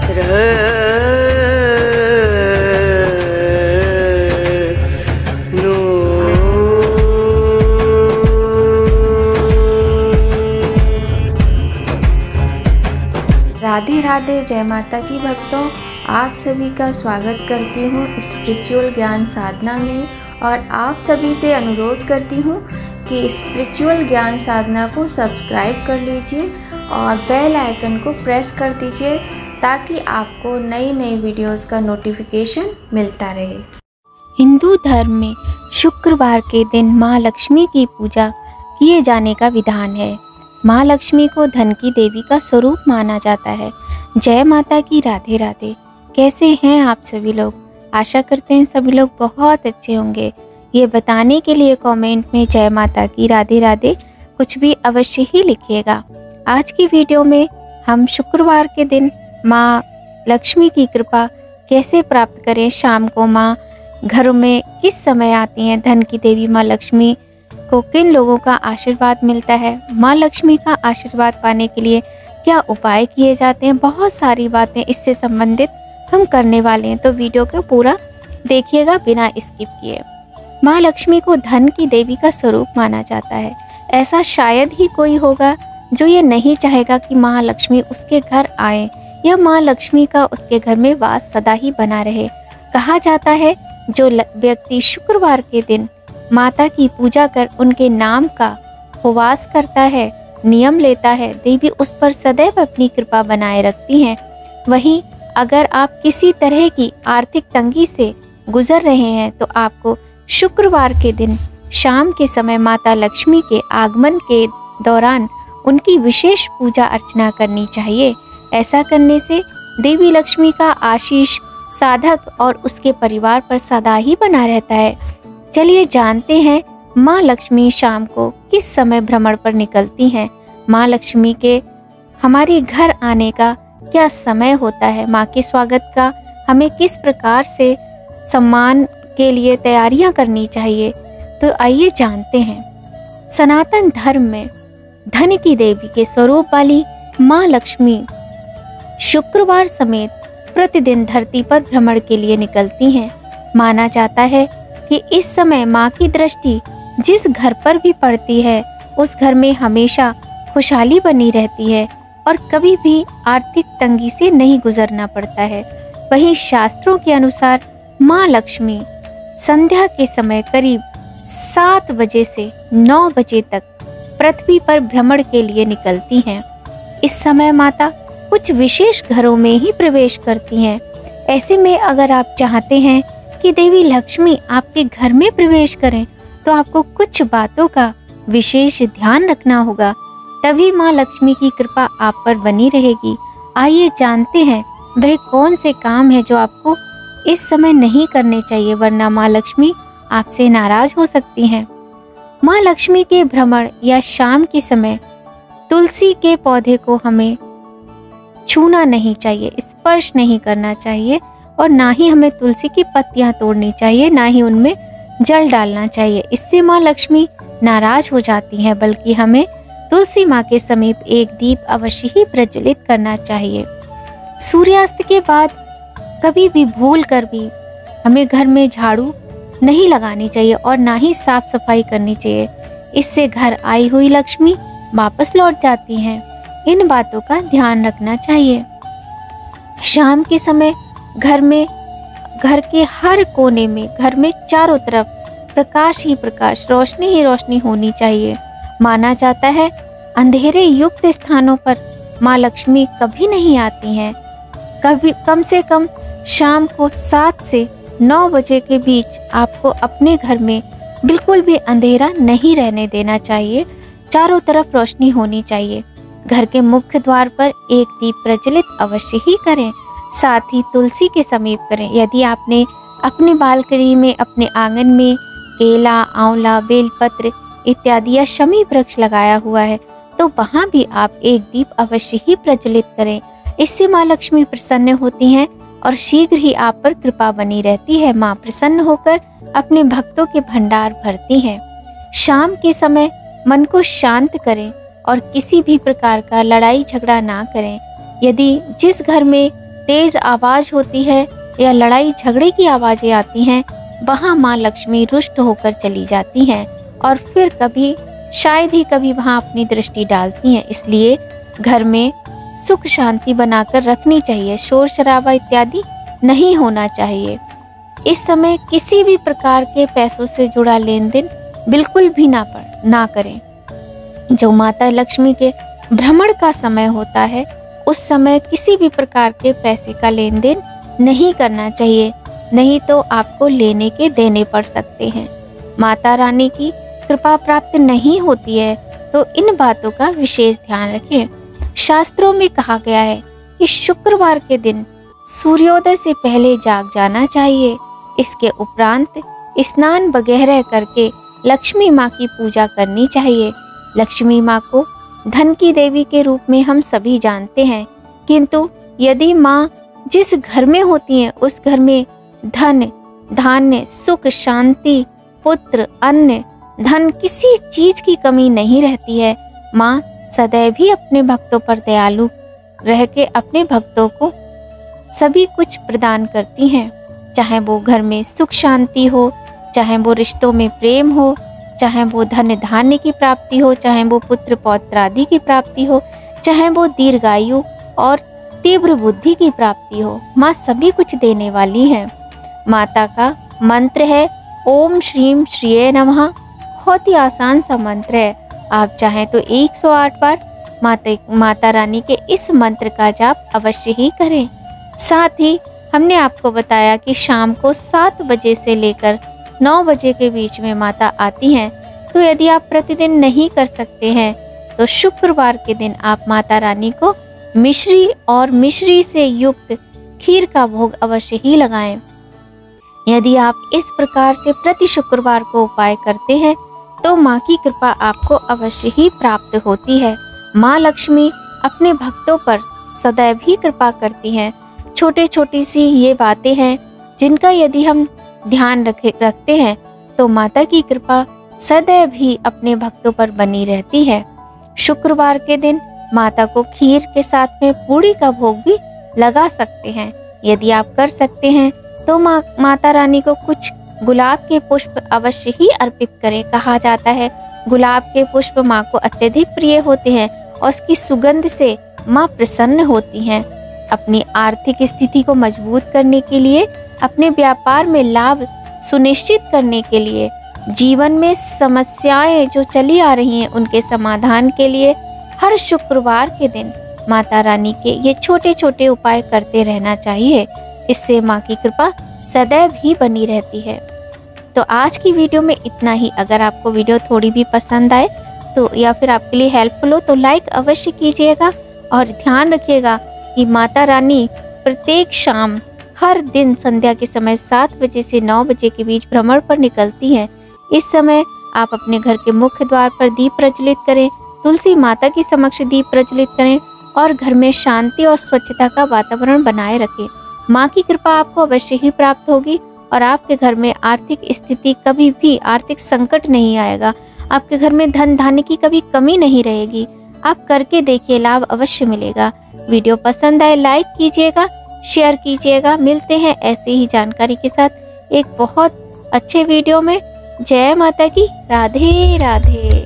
राधे राधे। जय माता की भक्तों, आप सभी का स्वागत करती हूँ स्पिरिचुअल ज्ञान साधना में। और आप सभी से अनुरोध करती हूँ कि स्पिरिचुअल ज्ञान साधना को सब्सक्राइब कर लीजिए और बेल आइकन को प्रेस कर दीजिए ताकि आपको नई नई वीडियोस का नोटिफिकेशन मिलता रहे। हिंदू धर्म में शुक्रवार के दिन माँ लक्ष्मी की पूजा किए जाने का विधान है। माँ लक्ष्मी को धन की देवी का स्वरूप माना जाता है। जय माता की। राधे राधे। कैसे हैं आप सभी लोग? आशा करते हैं सभी लोग बहुत अच्छे होंगे। ये बताने के लिए कमेंट में जय माता की, राधे राधे कुछ भी अवश्य ही लिखिएगा। आज की वीडियो में हम शुक्रवार के दिन माँ लक्ष्मी की कृपा कैसे प्राप्त करें, शाम को माँ घरों में किस समय आती हैं, धन की देवी माँ लक्ष्मी को किन लोगों का आशीर्वाद मिलता है, माँ लक्ष्मी का आशीर्वाद पाने के लिए क्या उपाय किए जाते हैं, बहुत सारी बातें इससे संबंधित हम करने वाले हैं। तो वीडियो को पूरा देखिएगा बिना स्किप किए। माँ लक्ष्मी को धन की देवी का स्वरूप माना जाता है। ऐसा शायद ही कोई होगा जो ये नहीं चाहेगा कि माँ लक्ष्मी उसके घर आए या माँ लक्ष्मी का उसके घर में वास सदा ही बना रहे। कहा जाता है जो व्यक्ति शुक्रवार के दिन माता की पूजा कर उनके नाम का उपवास करता है, नियम लेता है, देवी उस पर सदैव अपनी कृपा बनाए रखती हैं। वहीं अगर आप किसी तरह की आर्थिक तंगी से गुजर रहे हैं तो आपको शुक्रवार के दिन शाम के समय माता लक्ष्मी के आगमन के दौरान उनकी विशेष पूजा अर्चना करनी चाहिए। ऐसा करने से देवी लक्ष्मी का आशीष साधक और उसके परिवार पर सदा ही बना रहता है। चलिए जानते हैं माँ लक्ष्मी शाम को किस समय भ्रमण पर निकलती हैं। माँ लक्ष्मी के हमारे घर आने का क्या समय होता है, माँ के स्वागत का हमें किस प्रकार से सम्मान के लिए तैयारियां करनी चाहिए। तो आइए जानते हैं। सनातन धर्म में धन की देवी के स्वरूप वाली माँ लक्ष्मी शुक्रवार समेत प्रतिदिन धरती पर भ्रमण के लिए निकलती हैं। माना जाता है कि इस समय माँ की दृष्टि जिस घर पर भी पड़ती है उस घर में हमेशा खुशहाली बनी रहती है और कभी भी आर्थिक तंगी से नहीं गुजरना पड़ता है। वहीं शास्त्रों के अनुसार माँ लक्ष्मी संध्या के समय करीब 7 बजे से 9 बजे तक पृथ्वी पर भ्रमण के लिए निकलती हैं। इस समय माता कुछ विशेष घरों में ही प्रवेश करती हैं। ऐसे में अगर आप चाहते हैं कि देवी लक्ष्मी आपके घर में प्रवेश करें तो आपको कुछ बातों का विशेष ध्यान रखना होगा, तभी माँ लक्ष्मी की कृपा आप पर बनी रहेगी। आइए जानते हैं वह कौन से काम है जो आपको इस समय नहीं करने चाहिए, वरना माँ लक्ष्मी आपसे नाराज हो सकती हैं। माँ लक्ष्मी के भ्रमण या शाम के समय तुलसी के पौधे को हमें छूना नहीं चाहिए, स्पर्श नहीं करना चाहिए और ना ही हमें तुलसी की पत्तियां तोड़नी चाहिए, ना ही उनमें जल डालना चाहिए। इससे माँ लक्ष्मी नाराज हो जाती हैं, बल्कि हमें तुलसी माँ के समीप एक दीप अवश्य ही प्रज्वलित करना चाहिए। सूर्यास्त के बाद कभी भी भूल कर भी हमें घर में झाड़ू नहीं लगानी चाहिए और ना ही साफ सफाई करनी चाहिए। इससे घर आई हुई लक्ष्मी वापस लौट जाती हैं। इन बातों का ध्यान रखना चाहिए। शाम के समय घर के हर कोने में, घर में चारों तरफ प्रकाश ही प्रकाश, रोशनी ही रोशनी होनी चाहिए। माना जाता है अंधेरे युक्त स्थानों पर माँ लक्ष्मी कभी नहीं आती हैं। कभी कम से कम शाम को 7 से 9 बजे के बीच आपको अपने घर में बिल्कुल भी अंधेरा नहीं रहने देना चाहिए। चारों तरफ रोशनी होनी चाहिए। घर के मुख्य द्वार पर एक दीप प्रज्वलित अवश्य ही करें, साथ ही तुलसी के समीप करें। यदि आपने अपने बालकनी में, अपने आंगन में केला, आंवला, बेलपत्र इत्यादि या शमी वृक्ष लगाया हुआ है तो वहाँ भी आप एक दीप अवश्य ही प्रज्वलित करें। इससे माँ लक्ष्मी प्रसन्न होती हैं और शीघ्र ही आप पर कृपा बनी रहती है। माँ प्रसन्न होकर अपने भक्तों के भंडार भरती हैं। शाम के समय मन को शांत करें और किसी भी प्रकार का लड़ाई झगड़ा ना करें। यदि जिस घर में तेज आवाज होती है या लड़ाई झगड़े की आवाजें आती हैं, वहाँ माँ लक्ष्मी रुष्ट होकर चली जाती हैं और फिर कभी शायद ही कभी वहाँ अपनी दृष्टि डालती हैं। इसलिए घर में सुख शांति बनाकर रखनी चाहिए, शोर शराबा इत्यादि नहीं होना चाहिए। इस समय किसी भी प्रकार के पैसों से जुड़ा लेन देन बिल्कुल भी ना करें। जो माता लक्ष्मी के भ्रमण का समय होता है उस समय किसी भी प्रकार के पैसे का लेन देन नहीं करना चाहिए, नहीं तो आपको लेने के देने पड़ सकते हैं। माता रानी की कृपा प्राप्त नहीं होती है तो इन बातों का विशेष ध्यान रखें। शास्त्रों में कहा गया है कि शुक्रवार के दिन सूर्योदय से पहले जाग जाना चाहिए। इसके उपरांत स्नान वगैरह करके लक्ष्मी माँ की पूजा करनी चाहिए। लक्ष्मी माँ को धन की देवी के रूप में हम सभी जानते हैं, किंतु यदि माँ जिस घर में होती हैं उस घर में धन, धान्य, सुख, शांति, पुत्र, अन्न, धन किसी चीज की कमी नहीं रहती है। माँ सदैव ही अपने भक्तों पर दयालु रह के अपने भक्तों को सभी कुछ प्रदान करती हैं, चाहे वो घर में सुख शांति हो, चाहे वो रिश्तों में प्रेम हो, चाहे वो धन धान्य की प्राप्ति हो, चाहे वो पुत्र पौत्र आदि की प्राप्ति हो, चाहे वो दीर्घायु और तीव्र बुद्धि की प्राप्ति हो। माँ सभी कुछ देने वाली है। माता का मंत्र है ओम श्रीम श्रीये नमः। बहुत ही आसान सा मंत्र है। आप चाहें तो 108 बार माता रानी के इस मंत्र का जाप अवश्य ही करें। साथ ही हमने आपको बताया कि शाम को 7 बजे से लेकर 9 बजे के बीच में माता आती हैं। तो यदि आप प्रतिदिन नहीं कर सकते हैं तो शुक्रवार के दिन आप माता रानी को मिश्री और मिश्री से युक्त खीर का भोग अवश्य ही लगाएं। यदि आप इस प्रकार से प्रति शुक्रवार को उपाय करते हैं तो माँ की कृपा आपको अवश्य ही प्राप्त होती है। माँ लक्ष्मी अपने भक्तों पर सदैव ही कृपा करती हैं। छोटे छोटी सी ये बातें हैं जिनका यदि हम ध्यान रखते हैं तो माता की कृपा सदैव ही अपने भक्तों पर बनी रहती है। शुक्रवार के दिन माता को खीर के साथ में पूड़ी का भोग भी लगा सकते हैं। यदि आप कर सकते हैं तो माता रानी को कुछ गुलाब के पुष्प अवश्य ही अर्पित करें। कहा जाता है गुलाब के पुष्प माँ को अत्यधिक प्रिय होते हैं और उसकी सुगंध से माँ प्रसन्न होती हैं। अपनी आर्थिक स्थिति को मजबूत करने के लिए, अपने व्यापार में लाभ सुनिश्चित करने के लिए, जीवन में समस्याएं जो चली आ रही हैं उनके समाधान के लिए हर शुक्रवार के दिन माता रानी के ये छोटे छोटे उपाय करते रहना चाहिए। इससे माँ की कृपा सदैव ही बनी रहती है। तो आज की वीडियो में इतना ही। अगर आपको वीडियो थोड़ी भी पसंद आए तो या फिर आपके लिए हेल्पफुल हो तो लाइक अवश्य कीजिएगा और ध्यान रखिएगा कि माता रानी प्रत्येक शाम हर दिन संध्या के समय 7 बजे से 9 बजे के बीच भ्रमण पर निकलती हैं। इस समय आप अपने घर के मुख्य द्वार पर दीप प्रज्वलित करें, तुलसी माता के समक्ष दीप प्रज्वलित करें और घर में शांति और स्वच्छता का वातावरण बनाए रखें। माँ की कृपा आपको अवश्य ही प्राप्त होगी और आपके घर में आर्थिक स्थिति कभी भी आर्थिक संकट नहीं आएगा। आपके घर में धन धान्य की कभी कमी नहीं रहेगी। आप करके देखिए, लाभ अवश्य मिलेगा। वीडियो पसंद आए लाइक कीजिएगा, शेयर कीजिएगा। मिलते हैं ऐसे ही जानकारी के साथ एक बहुत अच्छे वीडियो में। जय माता की। राधे राधे।